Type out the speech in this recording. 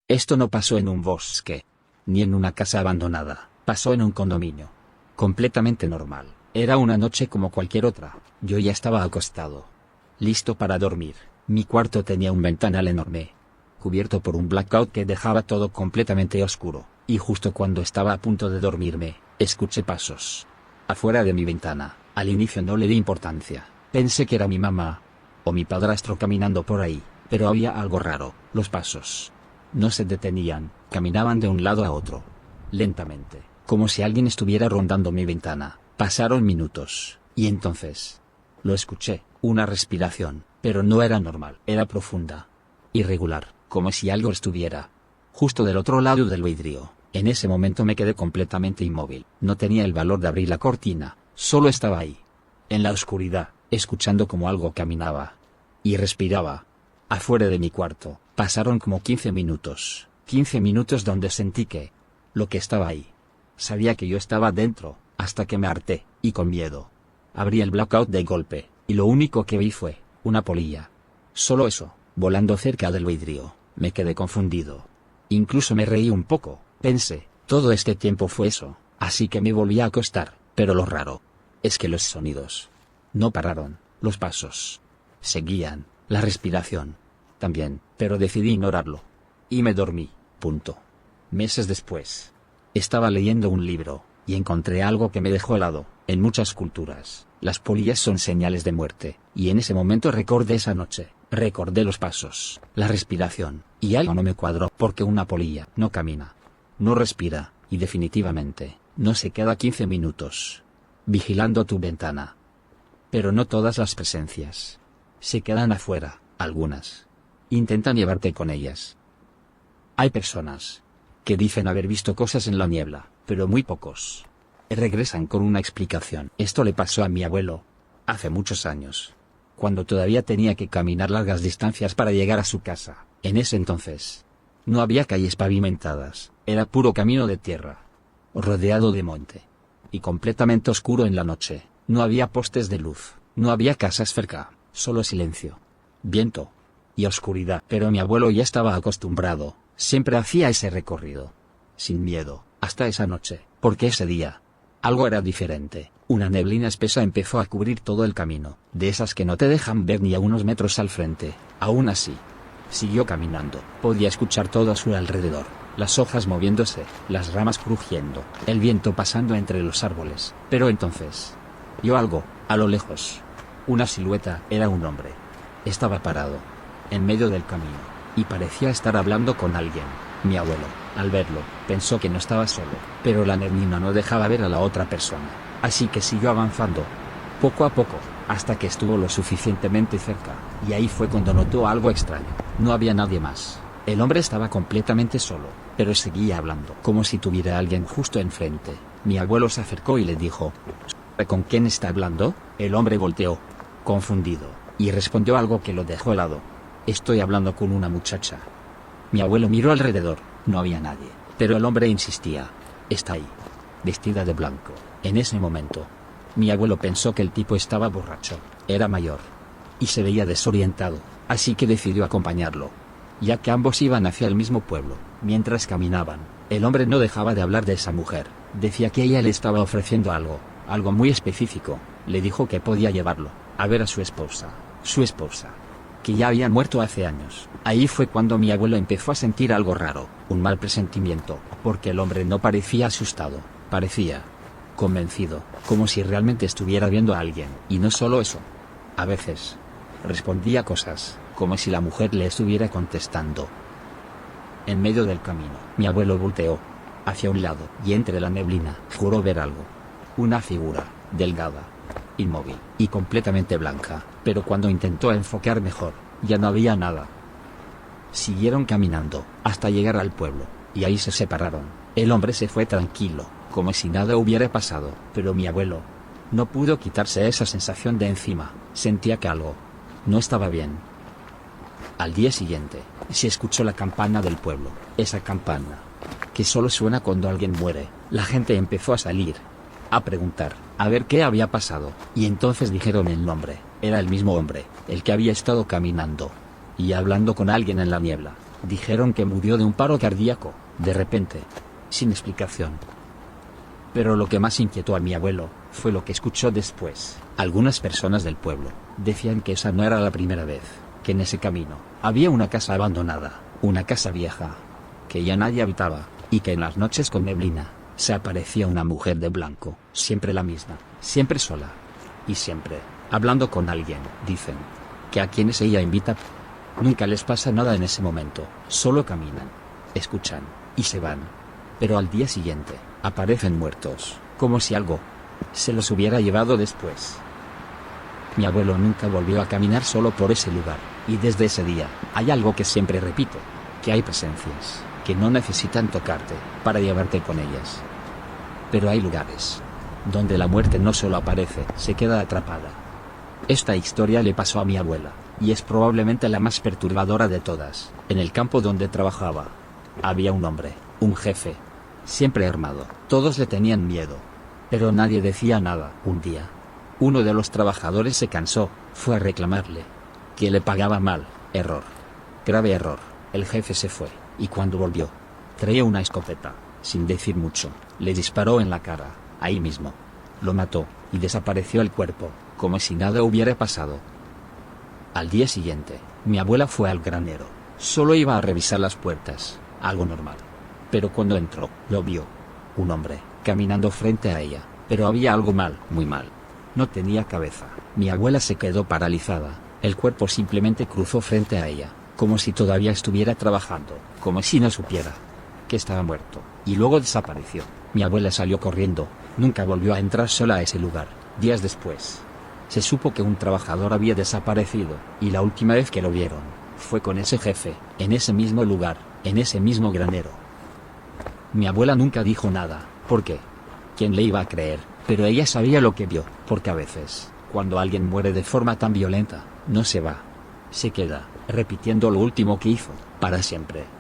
Esto no pasó en un bosque, ni en una casa abandonada, pasó en un condominio. Completamente normal. Era una noche como cualquier otra. Yo ya estaba acostado, listo para dormir. Mi cuarto tenía un ventanal enorme, cubierto por un blackout que dejaba todo completamente oscuro, y justo cuando estaba a punto de dormirme, escuché pasos afuera de mi ventana. Al inicio no le di importancia, pensé que era mi mamá o mi padrastro caminando por ahí, pero había algo raro. Los pasos no se detenían, caminaban de un lado a otro, lentamente, como si alguien estuviera rondando mi ventana. Pasaron minutos, y entonces lo escuché, una respiración, pero no era normal, era profunda, irregular, como si algo estuviera justo del otro lado del vidrio. En ese momento me quedé completamente inmóvil. No tenía el valor de abrir la cortina, solo estaba ahí, en la oscuridad, escuchando como algo caminaba y respiraba afuera de mi cuarto. Pasaron como 15 minutos. 15 minutos donde sentí que lo que estaba ahí. Sabía que yo estaba dentro, hasta que me harté, y con miedo abrí el blackout de golpe, y lo único que vi fue una polilla. Solo eso, volando cerca del vidrio. Me quedé confundido. Incluso me reí un poco. Pensé, todo este tiempo fue eso, así que me volví a acostar. Pero lo raro es que los sonidos no pararon, los pasos seguían, la respiración también, pero decidí ignorarlo. Y me dormí. Punto. Meses después, estaba leyendo un libro, y encontré algo que me dejó helado. En muchas culturas, las polillas son señales de muerte, y en ese momento recordé esa noche, recordé los pasos, la respiración, y algo no me cuadró, porque una polilla no camina, no respira, y definitivamente no se queda 15 minutos vigilando tu ventana. Pero no todas las presencias se quedan afuera, algunas intentan llevarte con ellas. Hay personas que dicen haber visto cosas en la niebla, pero muy pocos regresan con una explicación. Esto le pasó a mi abuelo hace muchos años, cuando todavía tenía que caminar largas distancias para llegar a su casa. En ese entonces no había calles pavimentadas, era puro camino de tierra, rodeado de monte, y completamente oscuro en la noche. No había postes de luz, no había casas cerca, solo silencio, viento y oscuridad. Pero mi abuelo ya estaba acostumbrado, siempre hacía ese recorrido, sin miedo, hasta esa noche, porque ese día algo era diferente. Una neblina espesa empezó a cubrir todo el camino, de esas que no te dejan ver ni a unos metros al frente. Aún así, siguió caminando. Podía escuchar todo a su alrededor, las hojas moviéndose, las ramas crujiendo, el viento pasando entre los árboles. Pero entonces vio algo, a lo lejos. Una silueta, era un hombre. Estaba parado en medio del camino, y parecía estar hablando con alguien. Mi abuelo, al verlo, pensó que no estaba solo, pero la neblina no dejaba ver a la otra persona, así que siguió avanzando, poco a poco, hasta que estuvo lo suficientemente cerca, y ahí fue cuando notó algo extraño. No había nadie más. El hombre estaba completamente solo, pero seguía hablando, como si tuviera a alguien justo enfrente. Mi abuelo se acercó y le dijo: ¿con quién está hablando? El hombre volteó, confundido, y respondió algo que lo dejó helado: estoy hablando con una muchacha. Mi abuelo miró alrededor, no había nadie, pero el hombre insistía: está ahí, vestida de blanco. En ese momento, mi abuelo pensó que el tipo estaba borracho, era mayor, y se veía desorientado, así que decidió acompañarlo, ya que ambos iban hacia el mismo pueblo. Mientras caminaban, el hombre no dejaba de hablar de esa mujer, decía que ella le estaba ofreciendo algo muy específico. Le dijo que podía llevarlo a ver a su esposa, que ya había muerto hace años. Ahí fue cuando mi abuelo empezó a sentir algo raro, un mal presentimiento, porque el hombre no parecía asustado, parecía convencido, como si realmente estuviera viendo a alguien. Y no solo eso, a veces respondía cosas, como si la mujer le estuviera contestando. En medio del camino, mi abuelo volteó hacia un lado, y entre la neblina juró ver algo. Una figura, delgada, inmóvil, y completamente blanca, pero cuando intentó enfocar mejor, ya no había nada. Siguieron caminando, hasta llegar al pueblo, y ahí se separaron. El hombre se fue tranquilo, como si nada hubiera pasado, pero mi abuelo no pudo quitarse esa sensación de encima. Sentía que algo no estaba bien. Al día siguiente, se escuchó la campana del pueblo, esa campana que solo suena cuando alguien muere. La gente empezó a salir, a preguntar, a ver qué había pasado, y entonces dijeron el nombre. Era el mismo hombre, el que había estado caminando y hablando con alguien en la niebla. Dijeron que murió de un paro cardíaco, de repente, sin explicación. Pero lo que más inquietó a mi abuelo fue lo que escuchó después. Algunas personas del pueblo decían que esa no era la primera vez, que en ese camino había una casa abandonada, una casa vieja, que ya nadie habitaba, y que en las noches con neblina se aparecía una mujer de blanco, siempre la misma, siempre sola, y siempre hablando con alguien. Dicen que a quienes ella invita nunca les pasa nada en ese momento, solo caminan, escuchan, y se van. Pero al día siguiente, aparecen muertos, como si algo se los hubiera llevado después. Mi abuelo nunca volvió a caminar solo por ese lugar, y desde ese día, hay algo que siempre repito, que hay presencias que no necesitan tocarte para llevarte con ellas. Pero hay lugares donde la muerte no solo aparece, se queda atrapada. Esta historia le pasó a mi abuela, y es probablemente la más perturbadora de todas. En el campo donde trabajaba, había un hombre, un jefe, siempre armado. Todos le tenían miedo, pero nadie decía nada. Un día, uno de los trabajadores se cansó, fue a reclamarle que le pagaba mal. Error. Grave error. El jefe se fue, y cuando volvió, traía una escopeta. Sin decir mucho, le disparó en la cara, ahí mismo. Lo mató, y desapareció el cuerpo, como si nada hubiera pasado. Al día siguiente, mi abuela fue al granero. Solo iba a revisar las puertas, algo normal. Pero cuando entró, lo vio. Un hombre, caminando frente a ella, pero había algo mal, muy mal. No tenía cabeza. Mi abuela se quedó paralizada, el cuerpo simplemente cruzó frente a ella, como si todavía estuviera trabajando, como si no supiera que estaba muerto, y luego desapareció. Mi abuela salió corriendo, nunca volvió a entrar sola a ese lugar. Días después, se supo que un trabajador había desaparecido, y la última vez que lo vieron, fue con ese jefe, en ese mismo lugar, en ese mismo granero. Mi abuela nunca dijo nada, ¿por qué? ¿Quién le iba a creer? Pero ella sabía lo que vio, porque a veces, cuando alguien muere de forma tan violenta, no se va, se queda, repitiendo lo último que hizo, para siempre.